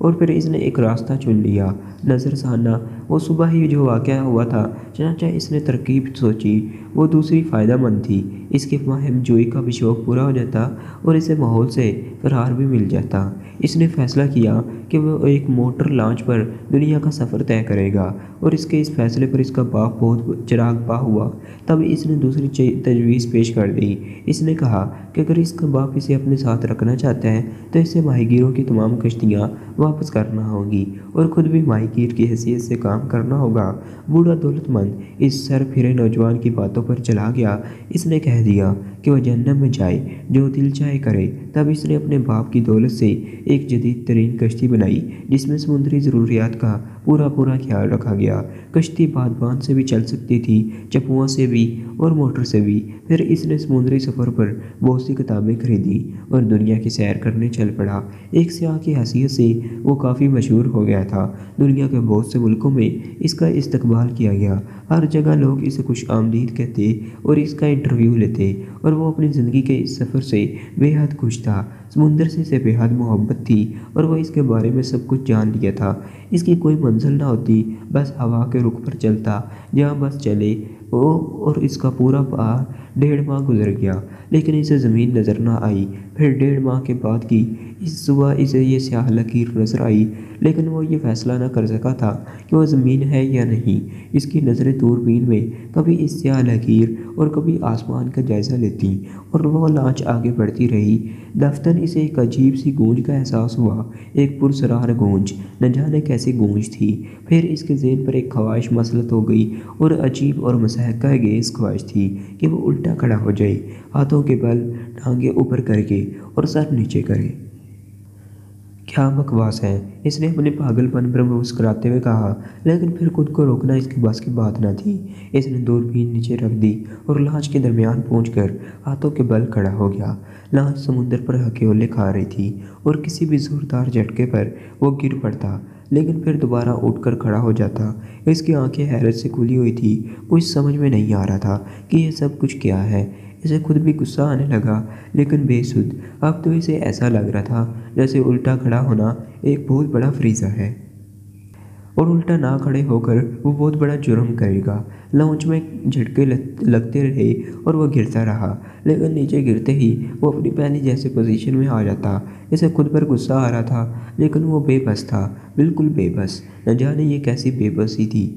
اور پھر اس نے ایک راستہ چن لیا۔ نظر ثانیہ وہ صبح ہی جو واقعہ ہوا تھا، چنانچہ اس نے ترکیب سوچی، وہ دوسری فائدہ مند تھی۔ اس کی مہم جوئی کا بھی شوق پورا ہو جاتا اور اسے ماحول سے فرار بھی مل جاتا۔ اس نے فیصلہ کیا کہ وہ ایک موٹر لانچ پر دنیا کا سفر طے کرے گا، اور اس کے اس فیصلے پر اس کا باپ بہت چراغ پا ہوا۔ تب اس نے دوسری تجویز پیش کر دی۔ اس نے کہا کہ اگر اس کا باپ اسے اپنے ساتھ رکھنا چاہتا ہے تو اسے ماہی گیروں کی تمام کشتیاں واپس کرنا ہوگی اور خود بھی ماہی گیر کی حیثیت سے کام کرنا ہوگا۔ بوڑھا دولت مند اس سر پھرے نوجوان کی باتوں پر چلا گیا۔ اس نے کہہ دیا کہ وہ جہنم میں جائے، جو دل چاہے کرے۔ تب اس نے اپنے باپ کی دولت سے ایک جدید ترین کشتی بنائی جس میں سمندری ضروریات کا پورا خیال رکھا گیا۔ کشتی بادبان سے بھی چل سکتی تھی، چپوؤں سے بھی اور موٹر سے بھی۔ پھر اس نے سمندری سفر پر بہت سی کتابیں خریدی اور دنیا کی سیر کرنے چل پڑا۔ ایک سیاح کی حیثیت سے وہ کافی مشہور ہو گیا تھا۔ دنیا کے بہت سے ملکوں میں اس کا استقبال کیا گیا۔ ہر جگہ لوگ اسے خوش آمدید کہتے اور اس کا انٹرویو لیتے، اور وہ اپنی زندگی کے اس سفر سے بے حد خوش تھا۔ سمندر سے اسے بے حد محبت تھی اور وہ اس کے بارے میں سب کچھ جان لیا تھا۔ اس کی کوئی منزل نہ ہوتی، بس ہوا کے رخ پر چلتا جہاں بس چلے وہ، اور اس کا پورا 1.5 ماہ گزر گیا لیکن اسے زمین نظر نہ آئی۔ پھر 1.5 ماہ کے بعد کی اس صبح اسے یہ سیاہ لکیر نظر آئی، لیکن وہ یہ فیصلہ نہ کر سکا تھا کہ وہ زمین ہے یا نہیں۔ اس کی نظریں دوربین میں کبھی اس سیاہ لکیر اور کبھی آسمان کا جائزہ لیتی، اور وہ لانچ آگے بڑھتی رہی۔ دفتر اسے ایک عجیب سی گونج کا احساس ہوا، ایک پرسرار گونج، نہ جانے کیسی گونج تھی۔ پھر اس کے ذہن پر ایک خواہش مسلط ہو گئی، اور عجیب اور مسحکہ گیز خواہش تھی کہ وہ الٹا کھڑا ہو جائے، ہاتھوں کے بل ٹانگیں اوپر کر کے اور سر نیچے کرے۔ کیا بکواس ہے، اس نے اپنے پاگل پن پر مسکراتے ہوئے کہا، لیکن پھر خود کو روکنا اس کے بس کی بات نہ تھی۔ اس نے دوربین نیچے رکھ دی اور لانچ کے درمیان پہنچ کر ہاتھوں کے بل کھڑا ہو گیا۔ لانچ سمندر پر ہکیولے کھا رہی تھی اور کسی بھی زوردار جھٹکے پر وہ گر پڑتا، لیکن پھر دوبارہ اٹھ کر کھڑا ہو جاتا۔ اس کی آنکھیں حیرت سے کھلی ہوئی تھی، کچھ سمجھ میں نہیں آ رہا تھا کہ یہ سب کچھ کیا ہے۔ اسے خود بھی غصہ آنے لگا، لیکن بے سود۔ اب تو اسے ایسا لگ رہا تھا جیسے الٹا کھڑا ہونا ایک بہت بڑا فریضہ ہے، اور الٹا نہ کھڑے ہو کر وہ بہت بڑا جرم کرے گا۔ لانچ میں جھٹکے لگتے رہے اور وہ گرتا رہا، لیکن نیچے گرتے ہی وہ اپنی پہلی جیسے پوزیشن میں آ جاتا۔ اسے خود پر غصہ آ رہا تھا، لیکن وہ بے بس تھا، بالکل بے بس۔ نہ جانے یہ کیسی بے بسی تھی۔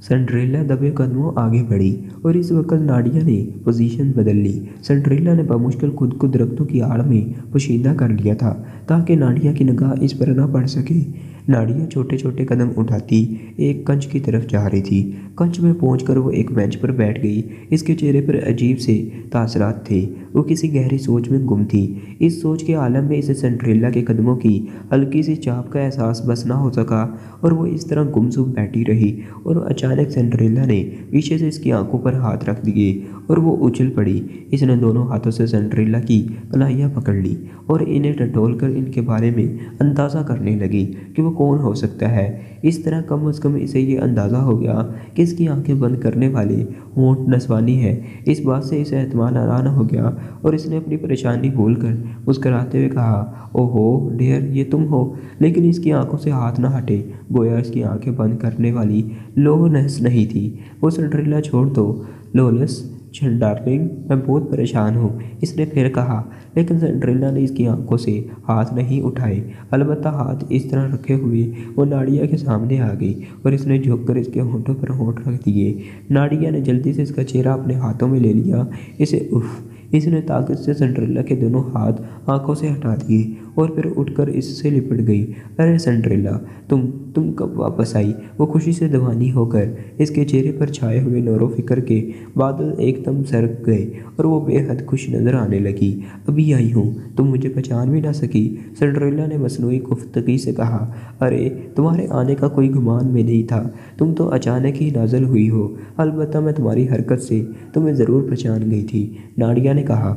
سنڈریلا دبے قدموں آگے بڑھی، اور اس وقت ناڈیا نے پوزیشن بدل لی۔ سنڈریلا نے بمشکل خود کو درختوں کی آڑ میں پوشیدہ کر لیا تھا تاکہ ناڈیا کی نگاہ اس پر نہ پڑ سکے۔ ناڈیا چھوٹے چھوٹے قدم اٹھاتی ایک کنچ کی طرف جا رہی تھی۔ کنچ میں پہنچ کر وہ ایک بینچ پر بیٹھ گئی۔ اس کے چہرے پر عجیب سے تاثرات تھے، وہ کسی گہری سوچ میں گم تھی۔ اس سوچ کے عالم میں اسے سنڈریلا کے قدموں کی ہلکی سی چاپ کا احساس بس نہ ہو سکا، اور وہ اس طرح گمسم بیٹھی رہی، اور اچانک سنڈریلا نے پیچھے سے اس کی آنکھوں پر ہاتھ رکھ دیے اور وہ اچھل پڑی۔ اس نے دونوں ہاتھوں سے سنڈریلا کی کلائیاں پکڑ لی اور انہیں ٹٹول کر ان کے بارے میں اندازہ کرنے لگی کہ وہ کون ہو سکتا ہے۔ اس طرح کم از کم اسے یہ اندازہ ہو گیا کہ اس کی آنکھیں بند کرنے والے ہونٹ نسوانی ہے۔ اس بات سے اسے اطمینان ہو گیا، اور اس نے اپنی پریشانی بھول کر مسکراتے ہوئے کہا، اوہو ڈیئر، یہ تم ہو؟ لیکن اس کی آنکھوں سے ہاتھ نہ ہٹے، گویا اس کی آنکھیں بند کرنے والی لونس نہیں تھی۔ وہ سنڈریلا چھوڑ دو لولس ڈارلنگ، میں بہت پریشان ہوں، اس نے پھر کہا، لیکن سنڈریلا نے اس کی آنکھوں سے ہاتھ نہیں اٹھائے۔ البتہ ہاتھ اس طرح رکھے ہوئے وہ ناڈیا کے سامنے آ گئی، اور اس نے جھک کر اس کے ہونٹوں پر ہونٹ رکھ دیے۔ ناڈیا نے جلدی سے اس کا چہرہ اپنے ہاتھوں میں لے لیا۔ اسے اف! اس نے طاقت سے سنڈریلا کے دونوں ہاتھ آنکھوں سے ہٹا دیے اور پھر اٹھ کر اس سے لپٹ گئی۔ ارے سنڈریلا، تم کب واپس آئی؟ وہ خوشی سے دیوانی ہو کر اس کے چہرے پر چھائے ہوئے نور و فکر کے بادل ایک دم سرک گئے، اور وہ بے حد خوش نظر آنے لگی۔ ابھی آئی ہوں، تم مجھے پہچان بھی نہ سکی؟ سنڈریلا نے مصنوعی خفتگی سے کہا، ارے تمہارے آنے کا کوئی گمان میں نہیں تھا، تم تو اچانک ہی نازل ہوئی ہو۔ البتہ میں تمہاری حرکت سے تمہیں ضرور پہچان گئی تھی، ناڈیا نے کہا۔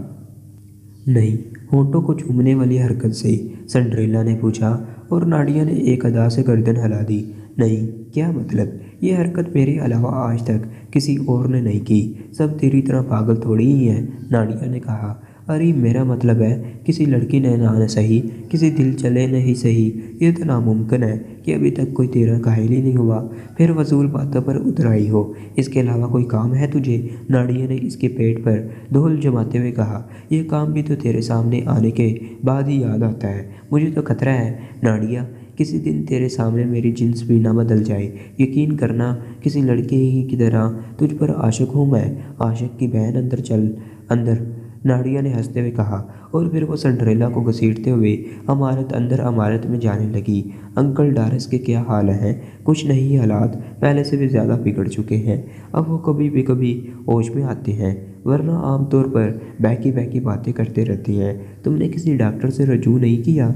نہیں، ہونٹوں کو چومنے والی حرکت سے؟ سنڈریلا نے پوچھا، اور ناڈیا نے ایک ادا سے گردن ہلا دی۔ نہیں، کیا مطلب؟ یہ حرکت میرے علاوہ آج تک کسی اور نے نہیں کی، سب تیری طرح پاگل تھوڑی ہی ہیں، ناڈیا نے کہا۔ ارے میرا مطلب ہے کسی لڑکی نے نہ سہی کسی دل چلے نہیں سہی، یہ تو ناممکن ہے کہ ابھی تک کوئی تیرا گھائل ہی نہیں ہوا، پھر فضول باتوں پر اتر آئی ہو۔ اس کے علاوہ کوئی کام ہے تجھے؟ ناڈیا نے اس کے پیٹ پر دھول جماتے ہوئے کہا۔ یہ کام بھی تو تیرے سامنے آنے کے بعد ہی یاد آتا ہے، مجھے تو خطرہ ہے ناڈیا، کسی دن تیرے سامنے میری جنس بھی نہ بدل جائے۔ یقین کرنا، کسی لڑکے ہی کی طرح تجھ پر عاشق ہوں میں، عاشق کی بہن اندر چل اندر، ناڈیا نے ہنستے ہوئے کہا، اور پھر وہ سنڈریلا کو گھسیٹتے ہوئے عمارت میں جانے لگی۔ انکل ڈارس کے کیا حال ہیں؟ کچھ نہیں، حالات پہلے سے بھی زیادہ بگڑ چکے ہیں، اب وہ کبھی ہوش میں آتے ہیں، ورنہ عام طور پر بہکی باتیں کرتے رہتے ہیں۔ تم نے کسی ڈاکٹر سے رجوع نہیں کیا؟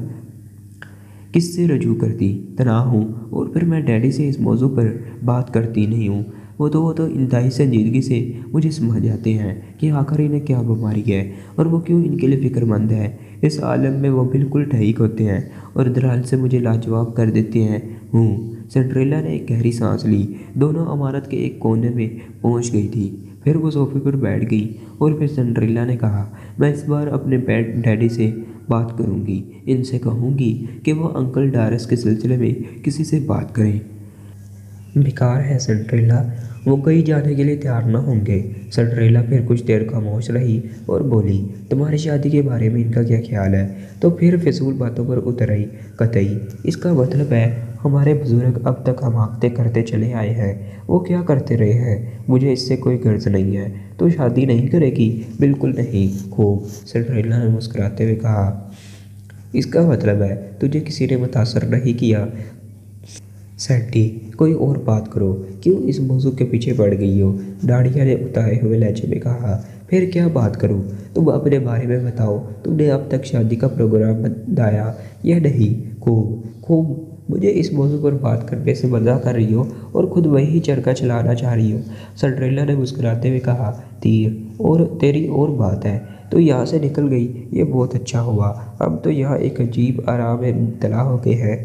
کس سے رجوع کرتی؟ تنہا ہوں، اور پھر میں ڈیڈی سے اس موضوع پر بات کرتی نہیں ہوں، وہ تو انتہائی سنجیدگی سے مجھے سمجھ جاتے ہیں کہ آخر انہیں کیا بیماری ہے اور وہ کیوں ان کے لیے فکر مند ہے۔ اس عالم میں وہ بالکل ٹھیک ہوتے ہیں اور درحال سے مجھے لاجواب کر دیتے ہیں۔ سنڈریلا نے ایک گہری سانس لی، دونوں عمارت کے ایک کونے میں پہنچ گئی تھی، پھر وہ صوفے پر بیٹھ گئی، اور پھر سنڈریلا نے کہا، میں اس بار اپنے ڈیڈی سے بات کروں گی، ان سے کہوں گی کہ وہ انکل ڈارس کے سلسلے میں کسی سے بات کریں۔ بیکار ہے سنڈریلا، وہ کہیں جانے کے لیے تیار نہ ہوں گے۔ سنڈریلا پھر کچھ دیر خاموش رہی اور بولی، تمہاری شادی کے بارے میں ان کا کیا خیال ہے؟ تو پھر فضول باتوں پر اتر آئی، قطعی، اس کا مطلب ہے ہمارے بزرگ اب تک حماقتیں کرتے چلے آئے ہیں، وہ کیا کرتے رہے ہیں، مجھے اس سے کوئی غرض نہیں ہے۔ تو شادی نہیں کرے گی؟ بالکل نہیں۔ خوب، سنڈریلا نے مسکراتے ہوئے کہا، اس کا مطلب ہے تجھے کسی نے متاثر نہیں کیا؟ سینڈی، کوئی اور بات کرو، کیوں اس موضوع کے پیچھے پڑ گئی ہو؟ ناڈیا نے اتائے ہوئے لہجے میں کہا، پھر کیا بات کروں؟ تم اپنے بارے میں بتاؤ، تم نے اب تک شادی کا پروگرام بنایا یا نہیں؟ خوب، مجھے اس موضوع پر بات کرنے سے مزہ کر رہی ہو اور خود وہی چرخا چلانا چاہ رہی ہو، سنڈریلا نے مسکراتے ہوئے کہا، تیری اور بات ہے، تو یہاں سے نکل گئی، یہ بہت اچھا ہوا، ہم تو یہاں ایک عجیب آرام میں مبتلا ہو گئے ہیں۔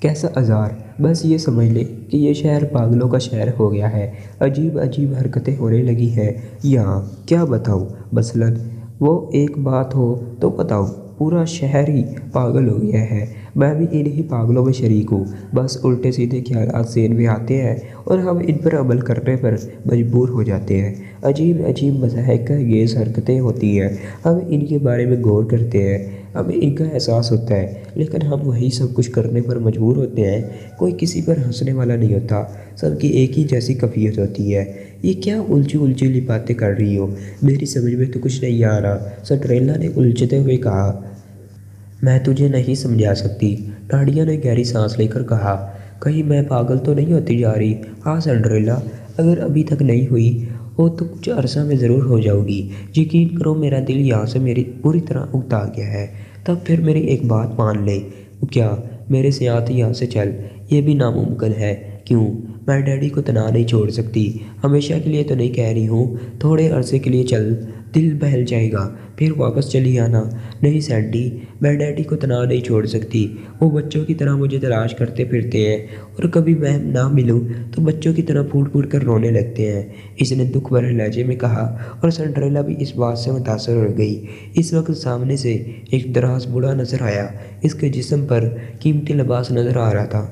کیسا عذار، بس یہ سمجھ لے کہ یہ شہر پاگلوں کا شہر ہو گیا ہے، عجیب حرکتیں ہونے لگی ہیں یہاں، کیا بتاؤں؟ مثلاً وہ ایک بات ہو تو بتاؤ، پورا شہر ہی پاگل ہو گیا ہے، میں بھی انہی پاگلوں میں شریک ہوں، بس الٹے سیدھے خیالات ذہن میں آتے ہیں اور ہم ان پر عمل کرنے پر مجبور ہو جاتے ہیں، عجیب مضحک خیز حرکتیں ہوتی ہیں، ہم ان کے بارے میں غور کرتے ہیں، ہمیں ان کا احساس ہوتا ہے، لیکن ہم وہی سب کچھ کرنے پر مجبور ہوتے ہیں، کوئی کسی پر ہنسنے والا نہیں ہوتا، سب کی ایک ہی جیسی کیفیت ہوتی ہے۔ یہ کیا الجھی باتیں کر رہی ہو؟ میری سمجھ میں تو کچھ نہیں آ رہا، سنڈریلا نے الجھتے ہوئے کہا۔ میں تجھے نہیں سمجھا سکتی، ناڈیا نے گہری سانس لے کر کہا، کہیں میں پاگل تو نہیں ہوتی جا رہی؟ ہاں سنڈریلا، اگر ابھی تک نہیں ہوئی ہو تو کچھ عرصہ میں ضرور ہو جاؤ گی، یقین کرو میرا دل یہاں سے میری پوری طرح اکتا گیا ہے۔ تب پھر میری ایک بات مان لے۔ کیا؟ میرے ساتھ یہاں سے چل۔ یہ بھی ناممکن ہے۔ کیوں؟ میں ڈیڈی کو تنہا نہیں چھوڑ سکتی، ہمیشہ کے لیے تو نہیں کہہ رہی ہوں، تھوڑے عرصے کے لیے چل، دل بہل جائے گا، پھر واپس چلی آنا۔ نہیں سینڈی، میں ڈیڈی کو تنہا نہیں چھوڑ سکتی، وہ بچوں کی طرح مجھے تلاش کرتے پھرتے ہیں، اور کبھی میں نہ ملوں تو بچوں کی طرح پھوٹ کر رونے لگتے ہیں، اس نے دکھ بھرے لہجے میں کہا، اور سنڈریلا بھی اس بات سے متاثر ہو گئی۔ اس وقت سامنے سے ایک دراز بوڑھا نظر آیا، اس کے جسم پر قیمتی لباس نظر آ رہا تھا،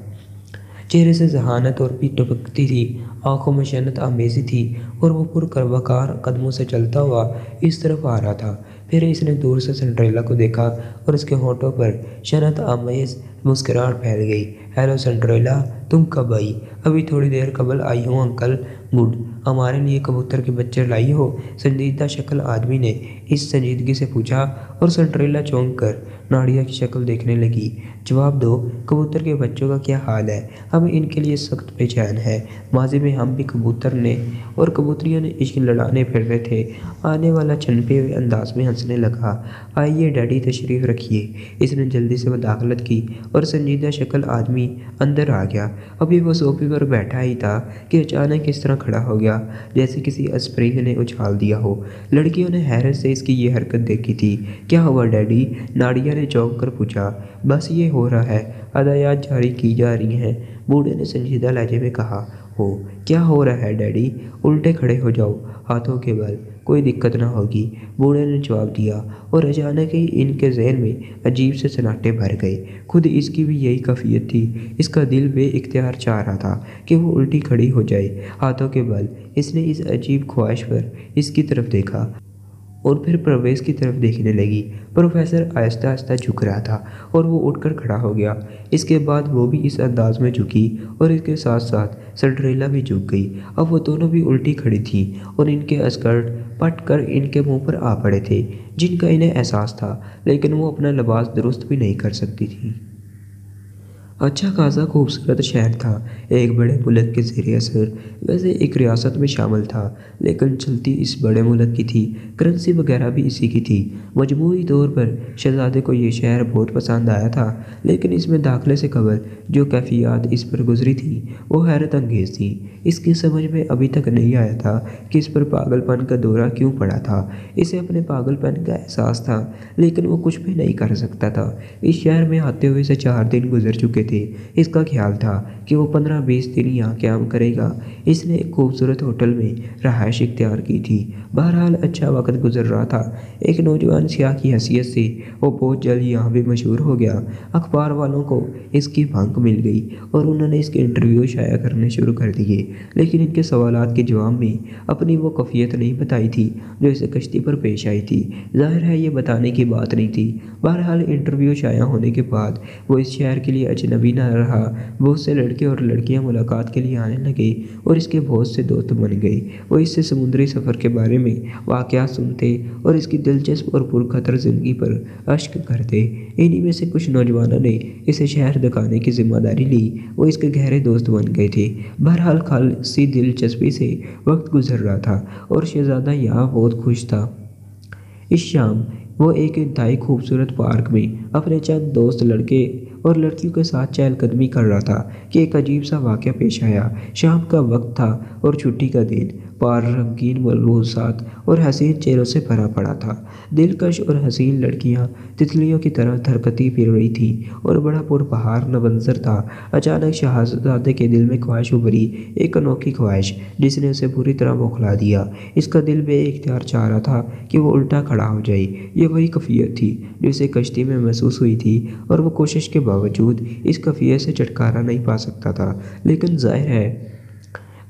چہرے سے ذہانت اور بھی ٹپکتی تھی، آنکھوں میں شنت آمیزی تھی، اور وہ پروقار قدموں سے چلتا ہوا اس طرف آ رہا تھا۔ پھر اس نے دور سے سنڈریلا کو دیکھا اور اس کے ہونٹوں پر شنت آمیز مسکراہٹ پھیل گئی۔ ہیلو سنڈریلا، تم کب آئی؟ ابھی تھوڑی دیر قبل آئی ہوں انکل۔ گڈ، ہمارے لیے کبوتر کے بچے لائی ہو؟ سنجیدہ شکل آدمی نے اس سنجیدگی سے پوچھا، اور سنڈریلا چونک کر ناڈیا کی شکل دیکھنے لگی۔ جواب دو، کبوتر کے بچوں کا کیا حال ہے؟ ہم ان کے لیے سخت بے چین ہیں، ماضی میں ہم بھی کبوتر نے اور کبوتریوں نے عشق لڑانے پھر رہے تھے۔ آنے والا چھنپے ہوئے انداز میں ہنسنے لگا، آئیے ڈیڈی تشریف رکھیے، اس نے جلدی سے مداخلت کی، اور سنجیدہ شکل آدمی اندر آ گیا۔ ابھی وہ صوفے پر بیٹھا ہی تھا کہ اچانک اس طرح کھڑا ہو گیا جیسے کسی اسپرنگ نے اچھال دیا ہو۔ لڑکیوں نے حیرت سے اس کی یہ حرکت دیکھی تھی۔ کیا ہوا ڈیڈی؟ ناڈیا نے چونک کر پوچھا۔ بس یہ ہو رہا ہے، ہدایات جاری کی جا رہی ہیں، بوڑھے نے سنجیدہ لہجے میں کہا۔ کیا ہو رہا ہے ڈیڈی؟ الٹے کھڑے ہو جاؤ، ہاتھوں کے بل کوئی دقت نہ ہوگی، بوڑھے نے جواب دیا، اور اچانک ہی ان کے ذہن میں عجیب سے سناٹے بھر گئے۔ خود اس کی بھی یہی کیفیت تھی۔ اس کا دل بے اختیار چاہ رہا تھا کہ وہ الٹی کھڑی ہو جائے ہاتھوں کے بل۔ اس نے اس عجیب خواہش پر اس کی طرف دیکھا اور پھر پرویز کی طرف دیکھنے لگی۔ پروفیسر آہستہ آہستہ جھک رہا تھا اور وہ اٹھ کر کھڑا ہو گیا۔ اس کے بعد وہ بھی اس انداز میں جھکی اور اس کے ساتھ ساتھ سنڈریلا بھی جھک گئی۔ اب وہ دونوں بھی الٹی کھڑی تھیں اور ان کے اسکرٹ پٹ کر ان کے منہ پر آ پڑے تھے، جن کا انہیں احساس تھا، لیکن وہ اپنا لباس درست بھی نہیں کر سکتی تھیں۔ اچھا خاصا خوبصورت شہر تھا، ایک بڑے ملک کے زیر اثر، ویسے ایک ریاست میں شامل تھا، لیکن چلتی اس بڑے ملک کی تھی، کرنسی وغیرہ بھی اسی کی تھی۔ مجموعی طور پر شہزادے کو یہ شہر بہت پسند آیا تھا، لیکن اس میں داخلے سے قبل جو کیفیات اس پر گزری تھیں وہ حیرت انگیز تھیں۔ اس کی سمجھ میں ابھی تک نہیں آیا تھا کہ اس پر پاگل پن کا دورہ کیوں پڑا تھا۔ اسے اپنے پاگل پن کا احساس تھا، لیکن وہ کچھ بھی نہیں کر سکتا تھا۔ اس شہر میں آتے ہوئے سے 4 دن گزر چکے تھے۔ اس کا خیال تھا کہ وہ 15-20 دن یہاں قیام کرے گا۔ اس نے ایک خوبصورت ہوٹل میں رہائش اختیار کی تھی۔ بہرحال اچھا وقت گزر رہا تھا۔ ایک نوجوان سیاح کی حیثیت سے وہ بہت جلد یہاں بھی مشہور ہو گیا۔ اخبار والوں کو اس کی بھنک مل گئی اور انہوں نے اس کے انٹرویو شائع کرنے شروع کر دیے، لیکن ان کے سوالات کے جواب میں اپنی وہ کیفیت نہیں بتائی تھی جو اسے کشتی پر پیش آئی تھی۔ ظاہر ہے یہ بتانے کی بات نہیں تھی۔ بہرحال انٹرویو شائع ہونے کے بعد وہ اس شہر کے لیے اجنبی نہ رہا۔ بہت سے لڑکے اور لڑکیاں ملاقات کے لیے آنے لگے اور اس کے بہت سے دوست بن گئے۔ وہ اس سے سمندری سفر کے بارے میں واقعات سنتے اور اس کی دلچسپ اور پرخطر زندگی پر اشک کرتے۔ انہی میں سے کچھ نوجوانوں نے اسے شہر دکھانے کی ذمہ داری لی۔ وہ اس کے گہرے دوست بن گئے تھے۔ بہرحال خالصی دلچسپی سے وقت گزر رہا تھا اور شہزادہ یہاں بہت خوش تھا۔ اس شام وہ ایک انتہائی خوبصورت پارک میں اپنے چند دوست لڑکے اور لڑکیوں کے ساتھ چہل قدمی کر رہا تھا کہ ایک عجیب سا واقعہ پیش آیا۔ شام کا وقت تھا اور چھٹی کا دن۔ پارک رنگین ملبوسات اور حسین چہروں سے بھرا پڑا تھا۔ دلکش اور حسین لڑکیاں تتلیوں کی طرح تھرکتی پھر رہی تھیں اور بڑا پربہار منظر تھا۔ اچانک شہزادے کے دل میں خواہش ابھری، ایک انوکھی خواہش جس نے اسے پوری طرح بوکھلا دیا۔ اس کا دل بے اختیار چاہ رہا تھا کہ وہ الٹا کھڑا ہو جائے۔ یہ وہی کیفیت تھی جو اسے کشتی میں محسوس ہوئی تھی اور وہ کوشش کے باوجود اس کیفیت سے چھٹکارا نہیں پا سکتا تھا۔ لیکن ظاہر ہے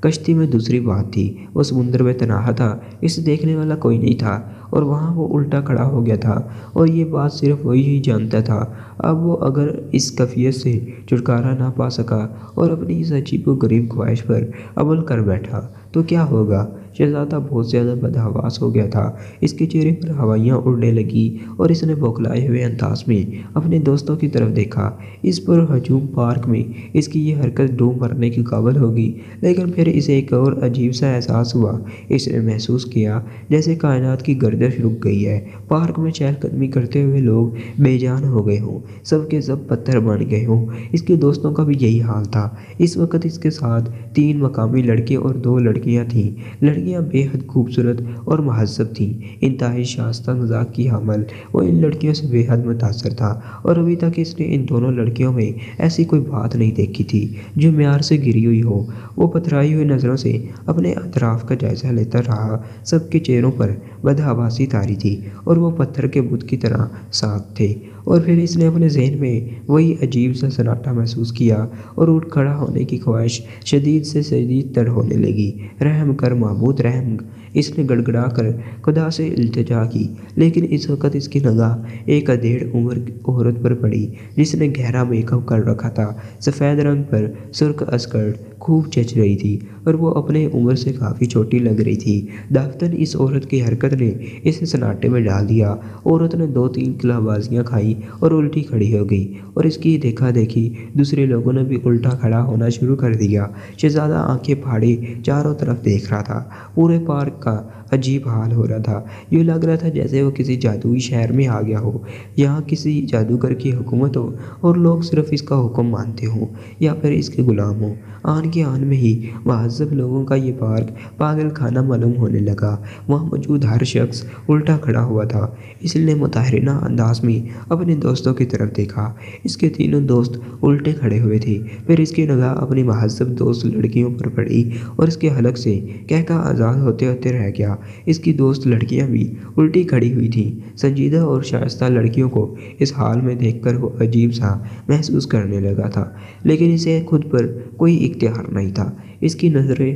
کشتی میں دوسری بات تھی۔ وہ سمندر میں تنہا تھا، اسے دیکھنے والا کوئی نہیں تھا اور وہاں وہ الٹا کھڑا ہو گیا تھا اور یہ بات صرف وہی ہی جانتا تھا۔ اب وہ اگر اس کیفیت سے چھٹکارا نہ پا سکا اور اپنی اس عجیب و غریب خواہش پر عمل کر بیٹھا تو کیا ہوگا؟ شہزادہ بہت زیادہ بدحواس ہو گیا تھا۔ اس کے چہرے پر ہوائیاں اڑنے لگیں اور اس نے بوکھلائے ہوئے انداز میں اپنے دوستوں کی طرف دیکھا۔ اس پر ہجوم پارک میں اس کی یہ حرکت ڈوب مرنے کی قابل ہوگی، لیکن پھر اسے ایک اور عجیب سا احساس ہوا۔ اس نے محسوس کیا جیسے کائنات کی گردش رک گئی ہے۔ پارک میں چہل قدمی کرتے ہوئے لوگ بے جان ہو گئے ہوں، سب کے سب پتھر بن گئے ہوں۔ اس کے دوستوں کا بھی یہی حال تھا۔ اس وقت اس کے ساتھ 3 مقامی لڑکے اور 2 لڑکیاں تھیں۔ لڑکیاں بے حد خوبصورت اور مہذب تھیں، انتہائی شائستہ مزاج کی حامل۔ وہ ان لڑکیوں سے بے حد متاثر تھا اور ابھی تک اس نے ان دونوں لڑکیوں میں ایسی کوئی بات نہیں دیکھی تھی جو معیار سے گری ہوئی ہو۔ وہ پتھرائی ہوئی نظروں سے اپنے اطراف کا جائزہ لیتا رہا۔ سب کے چہروں پر بدحواسی طاری تھی اور وہ پتھر کے بت کی طرح صاف تھے۔ اور پھر اس نے اپنے ذہن میں وہی عجیب سا سناٹا محسوس کیا اور اٹھ کھڑا ہونے کی خواہش شدید سے شدید تر ہونے لگی۔ رحم کر معبود رحم، اس نے گڑ گڑا کر خدا سے التجا کی، لیکن اس وقت اس کی نگاہ ایک ادھیڑ عمر عورت پر پڑی جس نے گہرا میک اپ کر رکھا تھا۔ سفید رنگ پر سرخ اسکرٹ خوب جچ رہی تھی اور وہ اپنے عمر سے کافی چھوٹی لگ رہی تھی۔ دفتن اس عورت کی حرکت نے اسے سناٹے میں ڈال دیا۔ عورت نے 2-3 کلہ بازیاں کھائیں اور الٹی کھڑی ہو گئی اور اس کی دیکھا دیکھی دوسرے لوگوں نے بھی الٹا کھڑا ہونا شروع کر دیا۔ شہزادہ آنکھیں پھاڑے چاروں طرف دیکھ رہا تھا۔ پورے پارک کا عجیب حال ہو رہا تھا۔ یہ لگ رہا تھا جیسے وہ کسی جادوئی شہر میں آ گیا ہو، یہاں کسی جادوگر کی حکومت ہو اور لوگ صرف اس کا حکم مانتے ہوں یا پھر اس کے غلام ہوں۔ آن کے آن میں ہی مہذب لوگوں کا یہ پارک پاگل خانہ معلوم ہونے لگا۔ وہاں موجود ہر شخص الٹا کھڑا ہوا تھا۔ اس نے متحرنہ انداز میں اپنے دوستوں کی طرف دیکھا۔ اس کے تینوں دوست الٹے کھڑے ہوئے تھے۔ پھر اس کی نگاہ اپنی مہذب دوست لڑکیوں پر پڑی اور اس کے حلق سے کہکہ آزاد ہوتے ہوتے ہوتے رہ گیا۔ اس کی دوست لڑکیاں بھی الٹی کھڑی ہوئی تھیں۔ سنجیدہ اور شائستہ لڑکیوں کو اس حال میں دیکھ کر وہ عجیب سا محسوس کرنے لگا تھا، لیکن اسے خود پر کوئی اختیار نہیں تھا۔ اس کی نظریں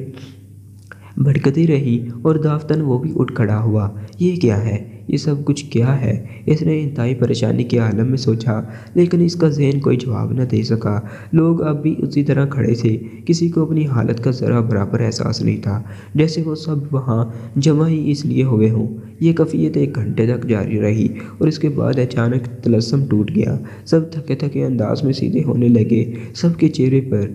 بھٹکتی رہیں اور دافتن وہ بھی اٹھ کھڑا ہوا۔ یہ کیا ہے؟ یہ سب کچھ کیا ہے؟ اس نے انتہائی پریشانی کے عالم میں سوچا، لیکن اس کا ذہن کوئی جواب نہ دے سکا۔ لوگ اب بھی اسی طرح کھڑے تھے، کسی کو اپنی حالت کا ذرا برابر احساس نہیں تھا، جیسے وہ سب وہاں جمع ہی اس لیے ہوئے ہوں۔ یہ کیفیت 1 گھنٹے تک جاری رہی اور اس کے بعد اچانک طلسم ٹوٹ گیا۔ سب تھکے تھکے انداز میں سیدھے ہونے لگے، سب کے چہرے پر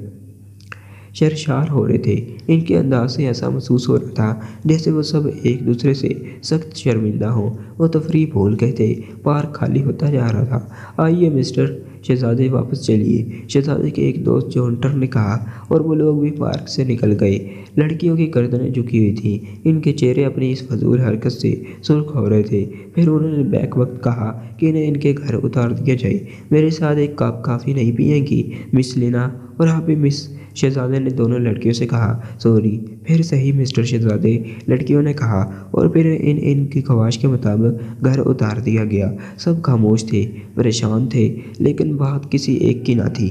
شرشار ہو رہے تھے۔ ان کے انداز سے ایسا محسوس ہو رہا تھا جیسے وہ سب ایک دوسرے سے سخت شرمندہ ہوں۔ وہ تفریح بھول گئے تھے، پارک خالی ہوتا جا رہا تھا۔ آئیے مسٹر شہزادے واپس چلیے، شہزادے کے ایک دوست جونٹر نے کہا، اور وہ لوگ بھی پارک سے نکل گئے۔ لڑکیوں کی گردنیں جھکی ہوئی تھیں، ان کے چہرے اپنی اس فضول حرکت سے سرخ ہو رہے تھے۔ پھر انہوں نے بیک وقت کہا کہ انہیں ان کے گھر اتار دیا جائے۔ میرے ساتھ ایک کپ کافی نہیں پیئیں گی مس لینا؟ اور آپ بھی مس؟ شہزادے نے دونوں لڑکیوں سے کہا۔ سوری، پھر صحیح مسٹر شہزادے، لڑکیوں نے کہا، اور پھر ان کی خواہش کے مطابق گھر اتار دیا گیا۔ سب خاموش تھے، پریشان تھے، لیکن بات کسی ایک کی نہ تھی۔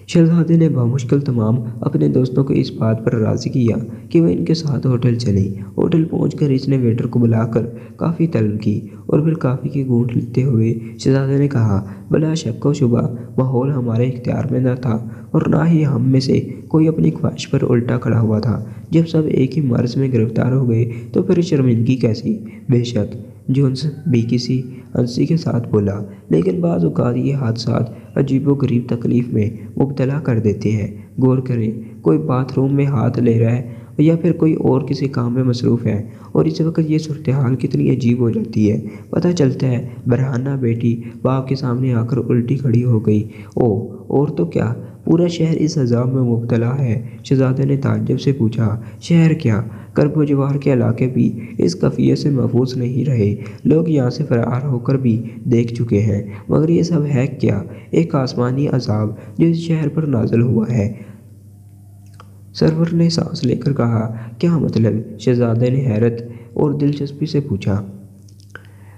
شہزادے نے بامشکل تمام اپنے دوستوں کو اس بات پر راضی کیا کہ وہ ان کے ساتھ ہوٹل چلیں۔ ہوٹل پہنچ کر اس نے ویٹر کو بلا کر کافی طلب کی، اور پھر کافی کی گھونٹ لیتے ہوئے شہزادے نے کہا، بلا شک و شبہ ماحول ہمارے اختیار میں نہ تھا، اور نہ ہی ہم میں سے کوئی اپنی خواہش پر الٹا کھڑا ہوا تھا۔ جب سب ایک ہی مرض میں گرفتار ہو گئے تو پھر شرمندگی کیسی؟ بے شک، جونس بھی کسی ہنسی کے ساتھ بولا، لیکن بعض اوقات یہ حادثات عجیب و غریب تکلیف میں مبتلا کر دیتے ہیں۔ غور کریں، کوئی باتھ روم میں ہاتھ لے رہا ہے یا پھر کوئی اور کسی کام میں مصروف ہے، اور اس وقت یہ صورتحال کتنی عجیب ہو جاتی ہے۔ پتہ چلتا ہے برہنہ بیٹی باپ کے سامنے آ کر الٹی کھڑی ہو گئی۔ اور تو کیا، پورا شہر اس عذاب میں مبتلا ہے؟ شہزادے نے تعجب سے پوچھا۔ شہر کیا، کرب و جوار کے علاقے بھی اس کیفیت سے محفوظ نہیں رہے۔ لوگ یہاں سے فرار ہو کر بھی دیکھ چکے ہیں، مگر یہ سب ہے کیا؟ ایک آسمانی عذاب جو اس شہر پر نازل ہوا ہے۔ سرور نے سانس لے کر کہا، کیا مطلب؟ شہزادے نے حیرت اور دلچسپی سے پوچھا۔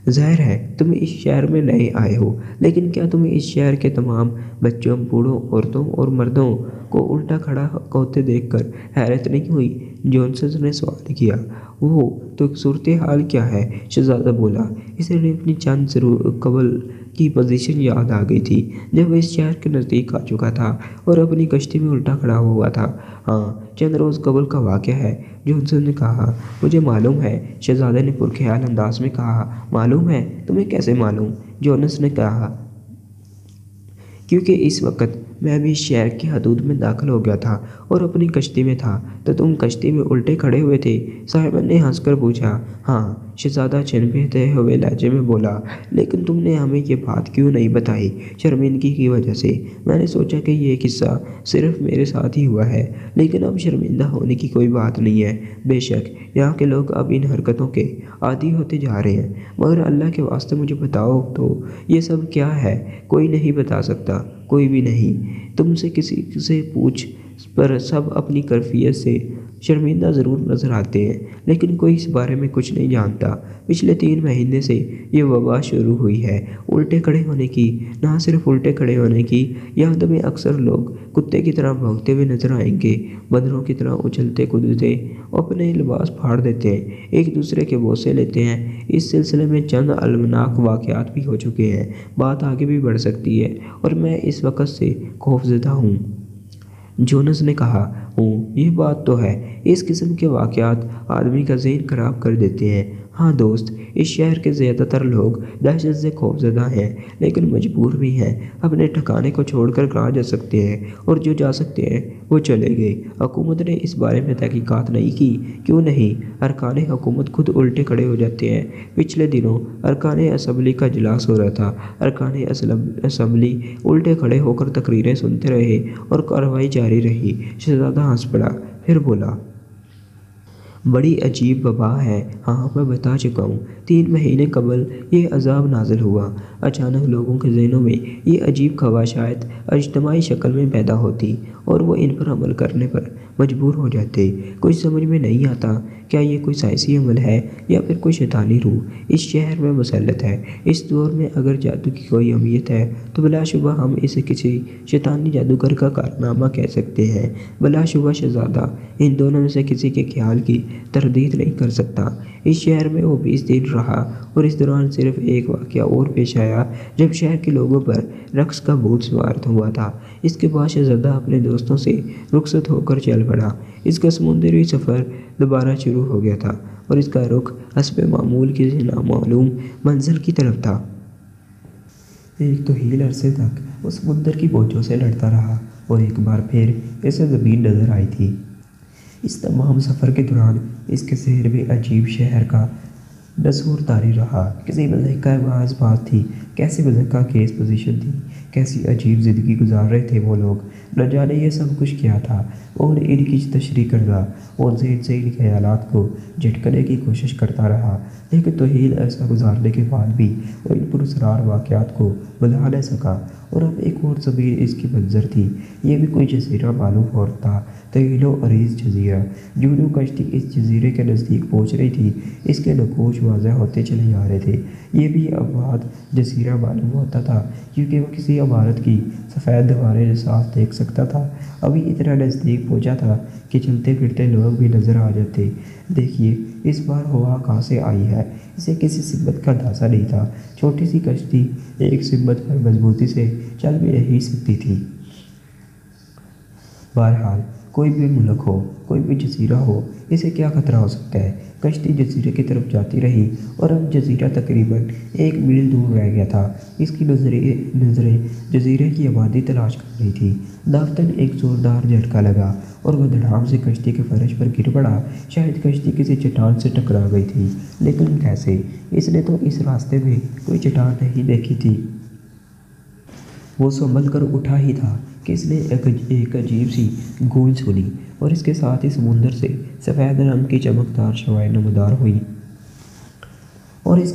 ظاہر ہے تم اس شہر میں نئے آئے ہو، لیکن کیا تمہیں اس شہر کے تمام بچوں، بوڑھوں، عورتوں اور مردوں کو الٹا کھڑا ہوتے دیکھ کر حیرت نہیں ہوئی؟ جونسن نے سوال کیا۔ وہ تو صورتحال کیا ہے؟ شہزادہ بولا۔ اسے اپنی چند قبل کی پوزیشن یاد آ گئی تھی جب وہ اس شہر کے نزدیک آ چکا تھا اور اپنی کشتی میں الٹا کھڑا ہوا تھا۔ ہاں، چند روز قبل کا واقعہ ہے، جونسن نے کہا۔ مجھے معلوم ہے، شہزادے نے پرخیال انداز میں کہا۔ معلوم ہے؟ تمہیں کیسے معلوم؟ جونس نے کہا۔ کیونکہ اس وقت میں بھی اس شہر کی حدود میں داخل ہو گیا تھا اور اپنی کشتی میں تھا۔ تو تم کشتی میں الٹے کھڑے ہوئے تھے؟ سائمن نے ہنس کر پوچھا۔ ہاں، شہزادہ چنبھتے ہوئے لہجے میں بولا، لیکن تم نے ہمیں یہ بات کیوں نہیں بتائی؟ شرمندگی کی وجہ سے۔ میں نے سوچا کہ یہ قصہ صرف میرے ساتھ ہی ہوا ہے، لیکن اب شرمندہ ہونے کی کوئی بات نہیں ہے۔ بے شک یہاں کے لوگ اب ان حرکتوں کے عادی ہوتے جا رہے ہیں، مگر اللہ کے واسطے مجھے بتاؤ تو یہ سب کیا ہے؟ کوئی نہیں بتا سکتا، کوئی بھی نہیں۔ تم سے کسی سے پوچھ پر سب اپنی کیفیت سے شرمندہ ضرور نظر آتے ہیں، لیکن کوئی اس بارے میں کچھ نہیں جانتا۔ پچھلے 3 مہینے سے یہ وبا شروع ہوئی ہے۔ الٹے کھڑے ہونے کی، نہ صرف الٹے کھڑے ہونے کی، یہاں تمہیں اکثر لوگ کتے کی طرح بھونکتے ہوئے نظر آئیں گے، بندروں کی طرح اچھلتے کودتے اپنے لباس پھاڑ دیتے ہیں، ایک دوسرے کے بوسے لیتے ہیں۔ اس سلسلے میں چند المناک واقعات بھی ہو چکے ہیں۔ بات آگے بھی بڑھ سکتی ہے اور میں اس وقت سے خوفزدہ ہوں۔ جونس نے کہا۔ یہ بات تو ہے، اس قسم کے واقعات آدمی کا ذہن خراب کر دیتے ہیں۔ ہاں دوست، اس شہر کے زیادہ تر لوگ دہشت سے خوفزدہ ہیں، لیکن مجبور بھی ہیں۔ اپنے ٹھکانے کو چھوڑ کر کہاں جا سکتے ہیں، اور جو جا سکتے ہیں وہ چلے گئے۔ حکومت نے اس بارے میں تحقیقات نہیں کی؟ کیوں نہیں؟ ارکان حکومت خود الٹے کھڑے ہو جاتے ہیں۔ پچھلے دنوں ارکان اسمبلی کا اجلاس ہو رہا تھا۔ ارکان اسمبلی الٹے کھڑے ہو کر تقریریں سنتے رہے اور کارروائی جاری رہی۔ شہزادہ ہنس پڑا، پھر بولا۔ بڑی عجیب وبا ہے۔ ہاں میں بتا چکا ہوں، 3 مہینے قبل یہ عذاب نازل ہوا۔ اچانک لوگوں کے ذہنوں میں یہ عجیب خواہشات اجتماعی شکل میں پیدا ہوتی اور وہ ان پر عمل کرنے پر مجبور ہو جاتے۔ کچھ سمجھ میں نہیں آتا، کیا یہ کوئی سائنسی عمل ہے یا پھر کوئی شیطانی روح اس شہر میں مسلط ہے؟ اس دور میں اگر جادو کی کوئی اہمیت ہے تو بلا شبہ ہم اسے کسی شیطانی جادوگر کا کارنامہ کہہ سکتے ہیں۔ بلا شبہ شہزادہ ان دونوں میں سے کسی کے خیال کی تردید نہیں کر سکتا۔ اس شہر میں وہ 20 دن رہا اور اس دوران صرف ایک واقعہ اور پیش آیا جب شہر کے لوگوں پر رقص کا بھوت سوار ہوا تھا۔ اس کے بعد شہزادہ اپنے دوستوں سے رخصت ہو کر چل پڑا۔ اس کا سمندری سفر دوبارہ شروع ہو گیا تھا اور اس کا رخ حسب معمول کسی نامعلوم منزل کی طرف تھا۔ ایک طویل عرصے تک وہ سمندر کی موجوں سے لڑتا رہا اور ایک بار پھر اسے زمین نظر آئی تھی۔ اس تمام سفر کے دوران اس کے ذہن میں عجیب شہر کا تصور طاری رہا۔ کسی ملکہ باز بات تھی، کیسی ملکہ خیز پوزیشن تھی، کیسی عجیب زندگی گزار رہے تھے وہ لوگ۔ نہ جانے یہ سب کچھ کیا تھا۔ اور ان کی تشریح کردہ اور ذہن سے ان خیالات کو جھٹکنے کی کوشش کرتا رہا، لیکن طویل عرصہ گزارنے کے بعد بھی وہ ان پراسرار واقعات کو بھلا نہ سکا۔ اور اب ایک اور زمین اس کی منظر تھی۔ یہ بھی کوئی جزیرہ معلوم ہو رہا تھا، طویل و عریض جزیرہ۔ جو کشتی اس جزیرے کے نزدیک پہنچ رہی تھی، اس کے نقوش واضح ہوتے چلے جا رہے تھے۔ یہ بھی آباد جزیرہ معلوم ہوتا تھا کیونکہ وہ کسی عمارت کی سفید دیواریں احساس دیکھ سکتا تھا۔ ابھی اتنا نزدیک پہنچا تھا کہ چلتے پھرتے لوگ بھی نظر آ جاتے۔ دیکھیے اس بار ہوا کہاں سے آئی ہے، اسے کسی سمت کا اندازہ نہیں تھا۔ چھوٹی سی کشتی ایک سمت پر مضبوطی سے چل بھی نہیں سکتی تھی۔ بہرحال کوئی بھی ملک ہو، کوئی بھی جزیرہ ہو، اسے کیا خطرہ ہو سکتا ہے؟ کشتی جزیرے کی طرف جاتی رہی اور اب جزیرہ تقریباً 1 میل دور رہ گیا تھا۔ اس کی نظریں جزیرے کی آبادی تلاش کر رہی تھی۔ دافتن ایک زوردار جھٹکا لگا اور وہ دھڑام سے کشتی کے فرش پر گر پڑا۔ شاید کشتی کسی چٹان سے ٹکرا گئی تھی، لیکن کیسے؟ اس نے تو اس راستے میں کوئی چٹان نہیں دیکھی تھی۔ وہ سنبھل کر اٹھا ہی تھا کہ اس نے ایک عجیب سی گونج سنی اور اس کے ساتھ ہی سمندر سے سفید رنگ کی چمکدار شعاعیں نمودار ہوئیں اور اس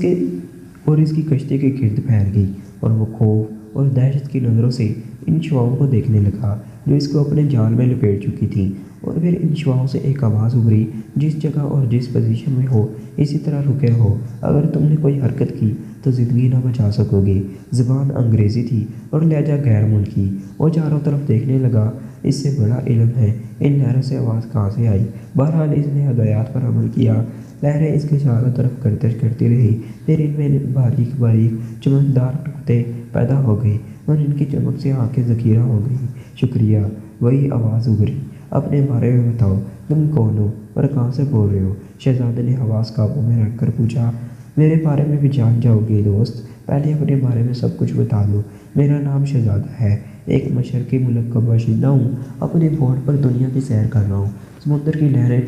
کی کشتی کے گرد پھیل گئی اور وہ خوف اور دہشت کی نظروں سے ان شعاعوں کو دیکھنے لگا جو اس کو اپنے جال میں لپیٹ چکی تھیں۔ اور پھر ان شعاعوں سے ایک آواز ابھری، جس جگہ اور جس پوزیشن میں ہو اسی طرح رکے رہو، اگر تم نے کوئی حرکت کی تو زندگی نہ بچا سکو گے۔ زبان انگریزی تھی اور لہجہ غیر ملکی۔ وہ چاروں طرف دیکھنے لگا، اس سے بڑا علم ہے ان لہروں سے آواز کہاں سے آئی۔ بہرحال اس نے ہدایات پر عمل کیا۔ لہریں اس کے چاروں طرف گردش کرتی رہی، پھر ان میں باریک باریک چمکدار نقطے پیدا ہو گئے اور ان کی چمک سے آنکھیں ذخیرہ ہو گئیں۔ شکریہ، وہی آواز ابھری۔ اپنے بارے میں بتاؤ، تم کون ہو اور کہاں سے بول رہے ہو؟ شہزادے نے آواز قابو میں رکھ کر پوچھا۔ میرے بارے میں بھی جان جاؤ گے دوست؟ پہلے اپنے بارے میں سب کچھ بتا دو۔ میرا نام شہزادہ ہے، ایک مشرقی ملک کا باشندہ ہوں، اپنے بوٹ پر دنیا کی سیر کر رہا ہوں۔ سمندر کی لہریں